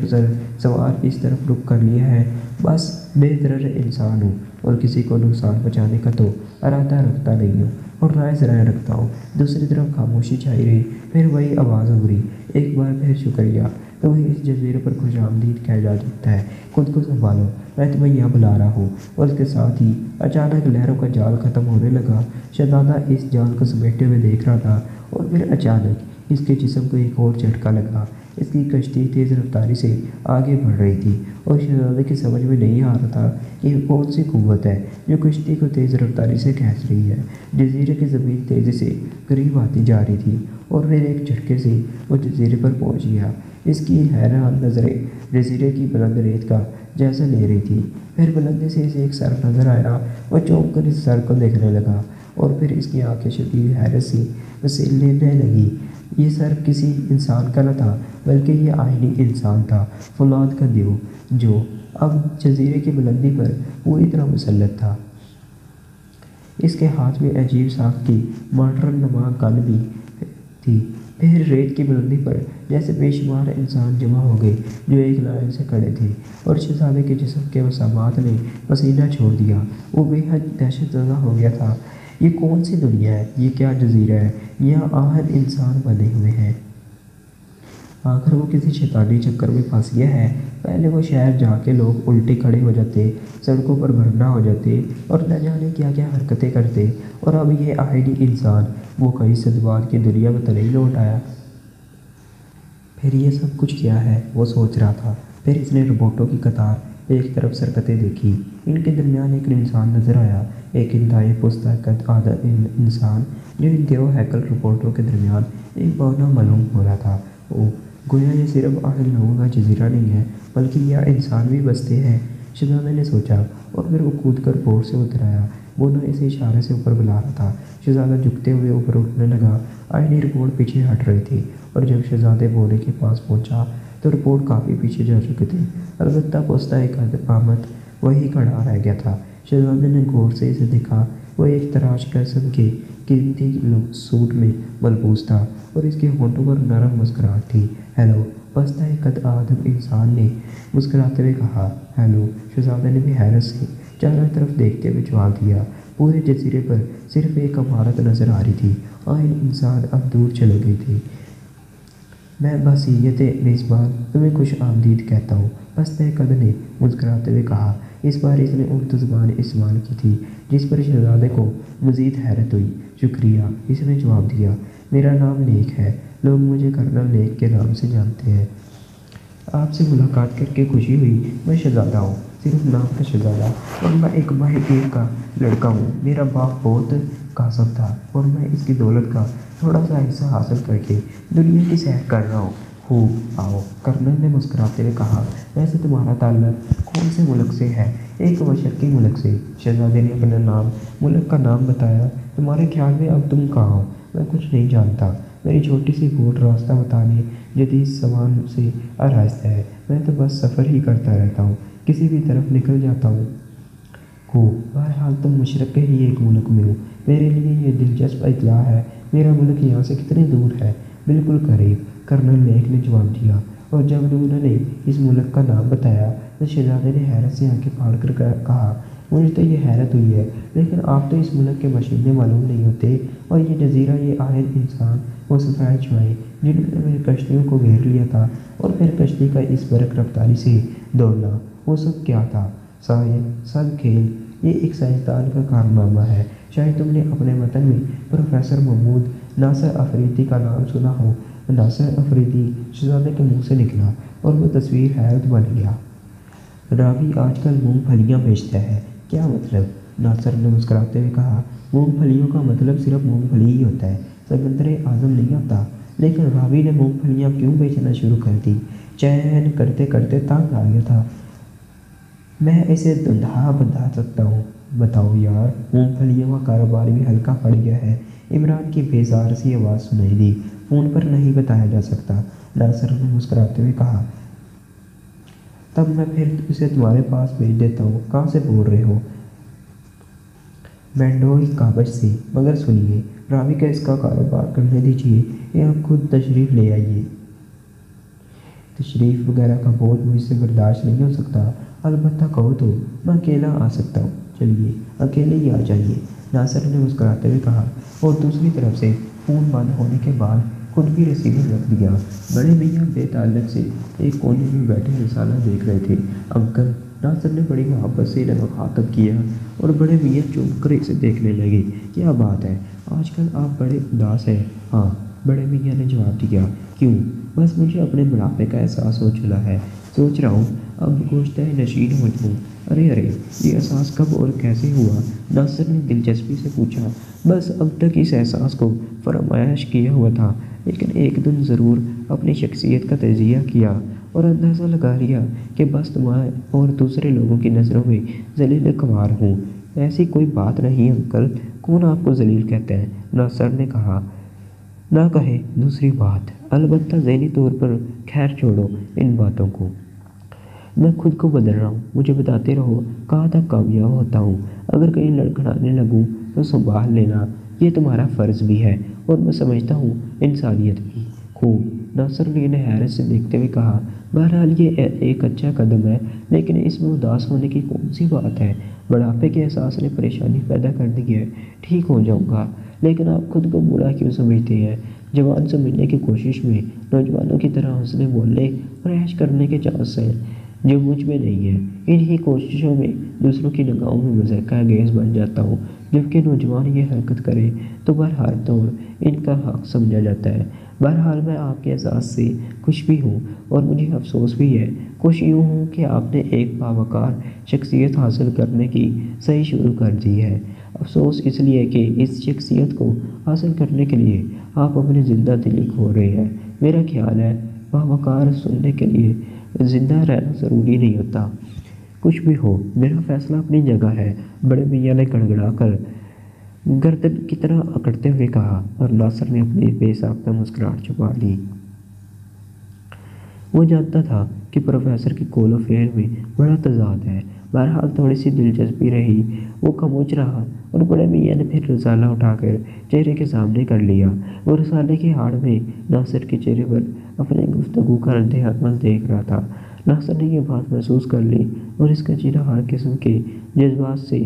سوار اس طرف رخ کر لیا ہے، بس بے ضرر انسان ہوں اور کسی کو نقصان پہنچانے کا تو ارادہ رکھتا نہیں ہوں اور نہ ذرائع رکھتا ہوں۔ دوسری طرف خاموشی چھائی رہی، پھر وہی آواز ابھری۔ ایک بار پھر شکریہ، تمہیں اس جزیرے پر خوش آمدید کہا جا سکتا ہے۔ خود کو سنبھالو، میں تمہیں یہاں بلا رہا ہوں۔ اور اس کے ساتھ ہی اچانک لہروں کا جال ختم ہونے لگا۔ شہزادہ اس جال کو سمیٹے ہوئے دیکھ رہا تھا اور پھر اچانک اس کے جسم کو ایک اور جھٹکا لگا۔ اس کی کشتی تیز رفتاری سے آگے بڑھ رہی تھی اور شہزادے کی سمجھ میں نہیں آ رہا تھا کہ یہ کون سی قوت ہے جو کشتی کو تیز رفتاری سے کھینچ رہی ہے۔ جزیرے کی زمین تیزی سے قریب آتی جا رہی تھی اور پھر ایک جھٹکے سے وہ جزیرے پر پہنچ گیا۔ اس کی حیران نظریں جزیرے کی بلند ریت کا جائزہ لے رہی تھی۔ پھر بلندی سے اسے ایک سر نظر آیا۔ وہ چونک کر اس سر کو دیکھنے لگا اور پھر اس کی آنکھیں شدید حیرت سے اسے لینے لگیں۔ یہ سر کسی انسان کا نہ تھا، بلکہ یہ آئینی انسان تھا، فولاد کا دیو، جو اب جزیرے کی بلندی پر پوری طرح مسلط تھا۔ اس کے ہاتھ میں عجیب ساخت کی مارٹر نما گن بھی تھی۔ پھر ریت کی بلندی پر جیسے بے شمار انسان جمع ہو گئے جو ایک لائن سے کھڑے تھے اور شہزادے کے جسم کے مسامات نے پسینہ چھوڑ دیا۔ وہ بے حد دہشت زدہ ہو گیا تھا۔ یہ کون سی دنیا ہے؟ یہ کیا جزیرہ ہے؟ یہاں آہن انسان بنے ہوئے ہیں۔ آخر وہ کسی شیطانی چکر میں پھنس گیا ہے۔ پہلے وہ شہر جا کے لوگ الٹے کھڑے ہو جاتے، سڑکوں پر بھرنا ہو جاتے اور نہ جانے کیا کیا حرکتیں کرتے، اور اب یہ آئینی انسان وہ کئی صدمات کی دنیا میں تو نہیں لوٹ آیا۔ پھر یہ سب کچھ کیا ہے، وہ سوچ رہا تھا۔ پھر اس نے روبوٹوں کی قطار ایک طرف سرکتیں دیکھی۔ ان کے درمیان ایک انسان نظر آیا، ایک انتہائی پختہ قد انسان جو ان دیو ہیکل روبوٹوں کے درمیان ایک بہنا معلوم ہو رہا تھا۔ گویا یہ صرف آٹھ لوگوں کا جزیرہ نہیں ہے بلکہ یہ انسان بھی بستے ہیں، شہزادے نے سوچا، اور پھر وہ کود کر بورڈ سے اتر آیا۔ بونا اسے اشارے سے اوپر بلا رہا تھا۔ شہزادہ جھکتے ہوئے اوپر اٹھنے لگا۔ آئینی رپورٹ پیچھے ہٹ رہے تھے، اور جب شہزادے بونے کے پاس پہنچا تو رپورٹ کافی پیچھے جا چکے تھے۔ البتہ پوستہ ایک آمد وہی کھڑا رہ گیا تھا۔ شہزادے نے غور سے اسے دیکھا۔ وہ ایک تراش قسم کے قیمتی سوٹ میں ملبوس تھا اور اس کے ہونٹوں پر نرم مسکراہٹ تھی۔ ہیلو، پستہ قد آدم انسان نے مسکراتے ہوئے کہا۔ ہیلو، شہزادے نے بھی حیرت سے چاروں طرف دیکھتے ہوئے جواب دیا۔ پورے جزیرے پر صرف ایک عمارت نظر آ رہی تھی، آئین انسان اب دور چلے گئے تھے۔ میں بحیثیت میزبان تمہیں خوش آمدید کہتا ہوں، پستہ قد نے مسکراتے ہوئے کہا۔ اس بار اس نے اردو زبان استعمال کی تھی، جس پر شہزادے کو مزید حیرت ہوئی۔ شکریہ، اس نے جواب دیا۔ میرا نام لیک ہے، لوگ مجھے کرنل لیک کے نام سے جانتے ہیں۔ آپ سے ملاقات کر کے خوشی ہوئی۔ میں شہزادہ ہوں، صرف نام کا شہزادہ، اور میں ایک ماہی کا لڑکا ہوں۔ میرا باپ بہت کاسب تھا اور میں اس کی دولت کا تھوڑا سا حصہ حاصل کر کے دنیا کی سیر کر رہا ہوں۔ خوب، آؤ، کرنل نے مسکراتے ہوئے کہا۔ ویسے تمہارا تعلق کون سے ملک سے ہے؟ ایک مشرقی ملک سے، شہزادے نے اپنا نام ملک کا نام بتایا۔ تمہارے خیال میں اب تم کہاں ہو؟ میں کچھ نہیں جانتا، میری چھوٹی سی بوٹ راستہ بتانے جدید سامان سے آراستہ ہے۔ میں تو بس سفر ہی کرتا رہتا ہوں، کسی بھی طرف نکل جاتا ہوں۔ بہرحال تم مشرق کے ہی ایک ملک میں ہو۔ میرے لیے یہ دلچسپ اطلاع ہے۔ میرا ملک یہاں سے کتنی دور ہے؟ بالکل قریب، کرنل لیک نے جواب دیا، اور جب انہوں نے اس ملک کا نام بتایا تو شہزادے نے حیرت سے آنکھیں پھاڑ کر کہا، مجھے تو یہ حیرت ہوئی ہے، لیکن آپ تو اس ملک کے باشندے معلوم نہیں ہوتے، اور یہ جزیرہ، یہ آئین انسان، وہ سفید چوہے جنہوں نے میری کشتیوں کو گھیر لیا تھا، اور پھر کشتی کا اس برق رفتاری سے دوڑنا، وہ سب کیا تھا؟ سب کھیل، یہ ایک سائنسدان کا کارنامہ ہے۔ شاید تم نے اپنے وطن میں پروفیسر محمود ناصر افریدی کا نام سنا ہو۔ ناصر افریدی شہزادے کے منہ سے نکلا، اور وہ تصویر حیرت بن گیا۔ راوی آج کل مونگ پھلیاں بیچتا ہے؟ کیا مطلب؟ ناصر نے مسکراتے ہوئے کہا۔ مونگ پھلیوں کا مطلب صرف مونگ پھلی ہی ہوتا ہے، سکندر اعظم نہیں ہوتا۔ لیکن راوی نے مونگ پھلیاں کیوں بیچنا شروع کر دی؟ چین کرتے کرتے تنگ آ گیا تھا۔ میں اسے دھندھا بتا سکتا ہوں۔ بتاؤ یار۔ مونگ پھلیوں کا کاروبار بھی ہلکا پڑ گیا ہے۔ عمران کی بیزار سی آواز سنائی دی۔ فون پر نہیں بتایا جا سکتا، ناصر نے مسکراتے ہوئے کہا۔ تب میں پھر اسے تمہارے پاس بھیج دیتا ہوں۔ کہاں سے بول رہے ہو؟ مینڈوئی کابج سے۔ مگر سنیے، راوی کا اس کا کاروبار کرنے دیجیے، یا آپ خود تشریف لے آئیے۔ تشریف وغیرہ کا بوجھ مجھ سے برداشت نہیں ہو سکتا۔ البتہ کہو تو میں اکیلا آ سکتا ہوں۔ چلیے، اکیلے ہی آ جائیے، ناصر نے مسکراتے ہوئے کہا، اور دوسری طرف سے فون بند ہونے کے بعد خود بھی ریسیور رکھ دیا۔ بڑے میاں بے تعلق سے ایک کونے میں بیٹھے رسالہ دیکھ رہے تھے۔ انکل، ناصر نے بڑی محبت سے مخاطب کیا، اور بڑے میاں چونک کر اسے دیکھنے لگے۔ کیا بات ہے، آج کل آپ بڑے اداس ہیں؟ ہاں، بڑے میاں نے جواب دیا۔ کیوں؟ بس مجھے اپنے بڑھاپے کا احساس ہو چلا ہے، سوچ رہا ہوں اب گوشتہ نشین ہو جاؤں۔ ارے یہ احساس کب اور کیسے ہوا؟ ناصر نے دلچسپی سے پوچھا۔ بس اب تک اس احساس کو فرمائش کیا ہوا تھا، لیکن ایک دن ضرور اپنی شخصیت کا تجزیہ کیا اور اندازہ لگا لیا کہ بس تمہارے اور دوسرے لوگوں کی نظروں میں ذلیل خوار ہوں۔ ایسی کوئی بات نہیں انکل، کون آپ کو ذلیل کہتا ہے؟ ناصر نے کہا۔ نہ کہے دوسری بات، البتہ ذہنی طور پر خیر چھوڑو ان باتوں کو۔ میں خود کو بدل رہا ہوں، مجھے بتاتے رہو کہاں تک کامیاب ہوتا ہوں۔ اگر کہیں لڑکھڑانے لگوں تو سنبھال لینا، یہ تمہارا فرض بھی ہے، اور میں سمجھتا ہوں انسانیت بھی۔ خوب، ناصر نے حیرت سے دیکھتے ہوئے کہا۔ بہرحال یہ ایک اچھا قدم ہے، لیکن اس میں اداس ہونے کی کون سی بات ہے؟ بڑھاپے کے احساس نے پریشانی پیدا کر دی ہے۔ ٹھیک ہو جاؤں گا، لیکن آپ خود کو برا کیوں سمجھتے ہیں؟ جوان سے ملنے کی کوشش میں نوجوانوں کی طرح ہنسنے بولنے اور عیش کرنے کے چانس ہیں جو مجھ میں نہیں ہے۔ انہی کوششوں میں دوسروں کی نگاہوں میں مذائقہ گیز بن جاتا ہوں۔ جبکہ نوجوان یہ حرکت کرے تو بہرحال طور ان کا حق سمجھا جاتا ہے۔ بہرحال میں آپ کے احساس سے خوش بھی ہوں اور مجھے افسوس بھی ہے۔ خوش یوں ہوں کہ آپ نے ایک باوقار شخصیت حاصل کرنے کی صحیح شروع کر دی ہے۔ افسوس اس لیے کہ اس شخصیت کو حاصل کرنے کے لیے آپ اپنی زندہ دلی کھو رہے ہیں۔ میرا خیال ہے باوقار سننے کے لیے زندہ رہنا ضروری نہیں ہوتا۔ کچھ بھی ہو، میرا فیصلہ اپنی جگہ ہے، بڑے میاں نے گڑگڑا کر گردن کی طرح اکڑتے ہوئے کہا اور ناصر نے اپنی بے ساختہ مسکراہٹ چھپا لی۔ وہ جانتا تھا کہ پروفیسر کی قول و فعل میں بڑا تضاد ہے۔ بہرحال تھوڑی سی دلچسپی رہی، وہ خاموش رہا اور بڑے میاں نے پھر رسالہ اٹھا کر چہرے کے سامنے کر لیا۔ وہ رسالے کی آڑ میں ناصر کے چہرے پر اپنے گفتگو کا رد عمل دیکھ رہا تھا۔ ناصر نے یہ بات محسوس کر لی اور اس کا چہرہ ہر قسم کے جذبات سے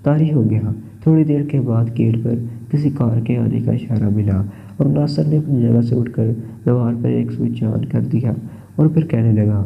طاری ہو گیا۔ تھوڑی دیر کے بعد گیٹ پر کسی کار کے آنے کا اشارہ ملا اور ناصر نے اپنی جگہ سے اٹھ کر دیوار پر ایک سوئچ آن کر دیا اور پھر کہنے لگا،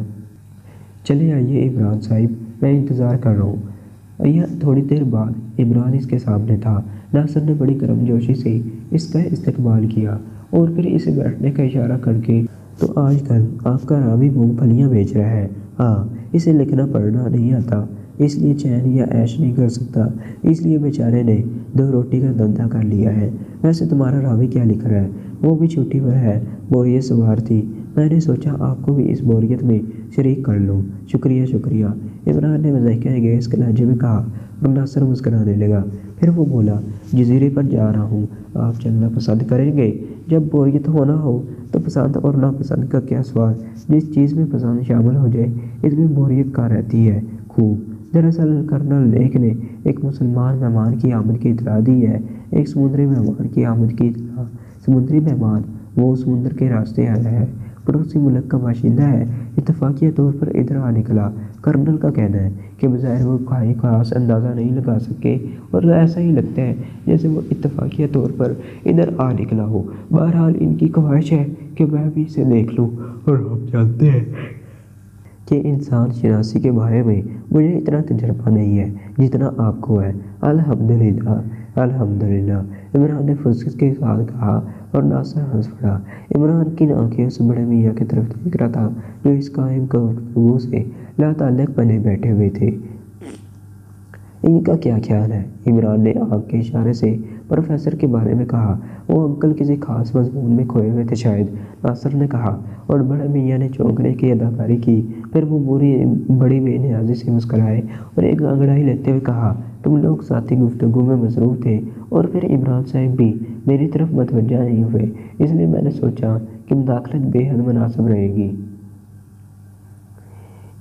چلے آئیے عمران صاحب، میں انتظار کر رہا ہوں۔ یہ تھوڑی دیر بعد عمران اس کے سامنے تھا۔ ناصر نے بڑی گرم جوشی سے اس کا استقبال کیا اور پھر اسے بیٹھنے کا اشارہ کر کے، تو آج کل آپ کا راوی مونگ پھلیاں بیچ رہا ہے؟ ہاں، اسے لکھنا پڑھنا نہیں آتا، اس لیے چین یا عیش نہیں کر سکتا، اس لیے بیچارے نے دو روٹی کا دھندا کر لیا ہے۔ ویسے تمہارا راوی کیا لکھ رہا ہے؟ وہ بھی چھٹی پر ہے، بوریت سوار تھی، میں نے سوچا آپ کو بھی اس بوریت میں شریک کر لوں۔ شکریہ شکریہ، عمران نے مذائقہ گیز کے لہجے میں کہا اور ناصر مسکرانے لگا۔ پھر وہ بولا، جزیرے پر جا رہا ہوں، آپ چلنا پسند کریں گے؟ جب بوریت ہونا ہو تو پسند اور ناپسند کا کیا سوال، جس چیز میں پسند شامل ہو جائے اس میں بوریت کہاں رہتی ہے۔ خوب۔ دراصل کرنل لیک نے ایک مسلمان مہمان کی آمد کی اطلاع دی ہے، ایک سمندری مہمان کی آمد کی اطلاع۔ سمندری مہمان، وہ سمندر کے راستے آیا ہے، پڑوسی ملک کا باشندہ ہے، اتفاقیہ طور پر ادھر آ نکلا۔ کرنل کا کہنا ہے کہ بظاہر وہ کوئی خاص اندازہ نہیں لگا سکے اور ایسا ہی لگتا ہے جیسے وہ اتفاقیہ طور پر ادھر آ نکلا ہو۔ بہرحال ان کی خواہش ہے کہ میں بھی اسے دیکھ لوں، اور آپ جانتے ہیں کہ انسان شناسی کے بارے میں مجھے اتنا تجربہ نہیں ہے جتنا آپ کو ہے۔ الحمدللہ الحمدللہ، عمران نے فرصت کے ساتھ کہا اور ناصر ہنس پڑا۔ عمران کی آنکھیں اس بڑے میاں کی طرف دیکھ رہا تھا جو اس قائم گفتگو سے لا تعلق بنے بیٹھے ہوئے تھے۔ ان کا کیا خیال ہے؟ عمران نے آنکھ کے اشارے سے پروفیسر کے بارے میں کہا۔ وہ انکل کسی خاص مضمون میں کھوئے ہوئے تھے شاید، ناصر نے کہا اور بڑے میاں نے چونکنے کی اداکاری کی۔ پھر وہ بڑی بے نیازی سے مسکرائے اور ایک انگڑائی لیتے ہوئے کہا، تم لوگ ذاتی گفتگو میں مصروف تھے اور پھر عمران صاحب بھی میری طرف متوجہ نہیں ہوئے، اس لیے میں نے سوچا کہ مداخلت بے حد مناسب رہے گی۔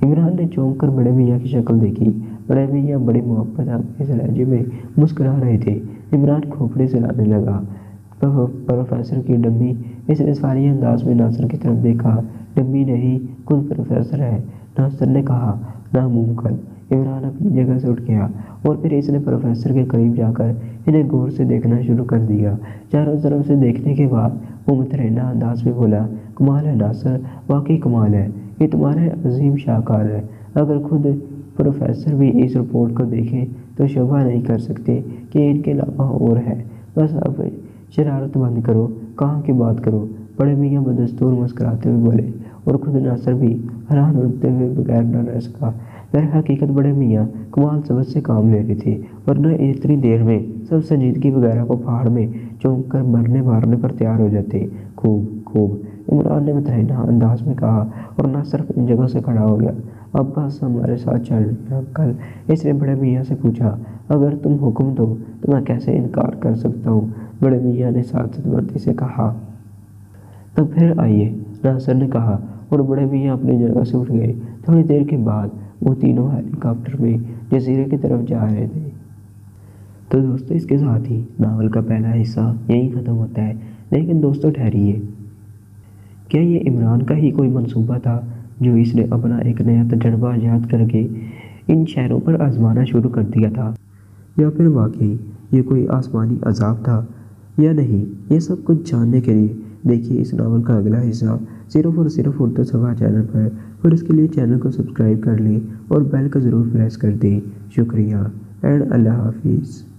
عمران نے چونک کر بڑے میاں کی شکل دیکھی۔ بڑے میاں بڑی محبت آمیز لہجے میں مسکرا رہے تھے۔ عمران کھوپڑی چلانے لگا۔ پروفیسر کی ڈمی، اس نے ساری انداز میں ناصر کی طرف دیکھا۔ ڈمی نہیں، خود پروفیسر ہے، ناصر نے کہا۔ ناممکن۔ عمران اپنی جگہ سے اٹھ گیا اور پھر اس نے پروفیسر کے قریب جا کر انہیں غور سے دیکھنا شروع کر دیا۔ چاروں طرف سے دیکھنے کے بعد وہ مطمئنہ انداز میں بولا، کمال ہے ناصر، واقعی کمال ہے، یہ تمہارے عظیم شاہکار ہے۔ اگر خود پروفیسر بھی اس رپورٹ کو دیکھیں تو شبہ نہیں کر سکتے کہ ان کے علاوہ اور ہے۔ بس اب شرارت بند کرو، کام کی بات کرو۔ بڑے میاں بدستور مسکراتے ہوئے بولے اور خود ناصر بھی حیران ہوتے ہوئے بغیر نہ رہ سکا۔ در حقیقت بڑے میاں کمال سبق سے کام لے رہے تھے، ورنہ اتنی دیر میں سب سنجیدگی وغیرہ کو پہاڑ میں چونک کر مرنے مارنے پر تیار ہو جاتے۔ خوب خوب، عمران نے مطمئنہ انداز میں کہا اور ناصر اپنی جگہ سے کھڑا ہو گیا۔ اب بس ہمارے ساتھ چل رہے ہیں انکل، اس نے بڑے میاں سے پوچھا۔ اگر تم حکم دو تو میں کیسے انکار کر سکتا ہوں، بڑے میاں نے سعادت مندی سے کہا۔ تو پھر آئیے، ناصر نے کہا اور بڑے میاں اپنی جگہ سے اٹھ گئے۔ تھوڑی دیر کے بعد وہ تینوں ہیلی کاپٹر میں جزیرے کی طرف جا رہے تھے۔ تو دوستو، اس کے ساتھ ہی ناول کا پہلا حصہ یہیں ختم ہوتا ہے، لیکن دوستو ٹھہریے، کیا یہ عمران کا ہی کوئی منصوبہ تھا جو اس نے اپنا ایک نیا تجربہ ایجاد کر کے ان شہروں پر آزمانا شروع کر دیا تھا، یا پھر واقعی یہ کوئی آسمانی عذاب تھا یا نہیں؟ یہ سب کچھ جاننے کے لیے دیکھیے اس ناول کا اگلا حصہ صرف اور صرف اردو صفحہ چینل پر، اور اس کے لیے چینل کو سبسکرائب کر لیں اور بیل کو ضرور پریس کر دیں۔ شکریہ اینڈ اللہ حافظ۔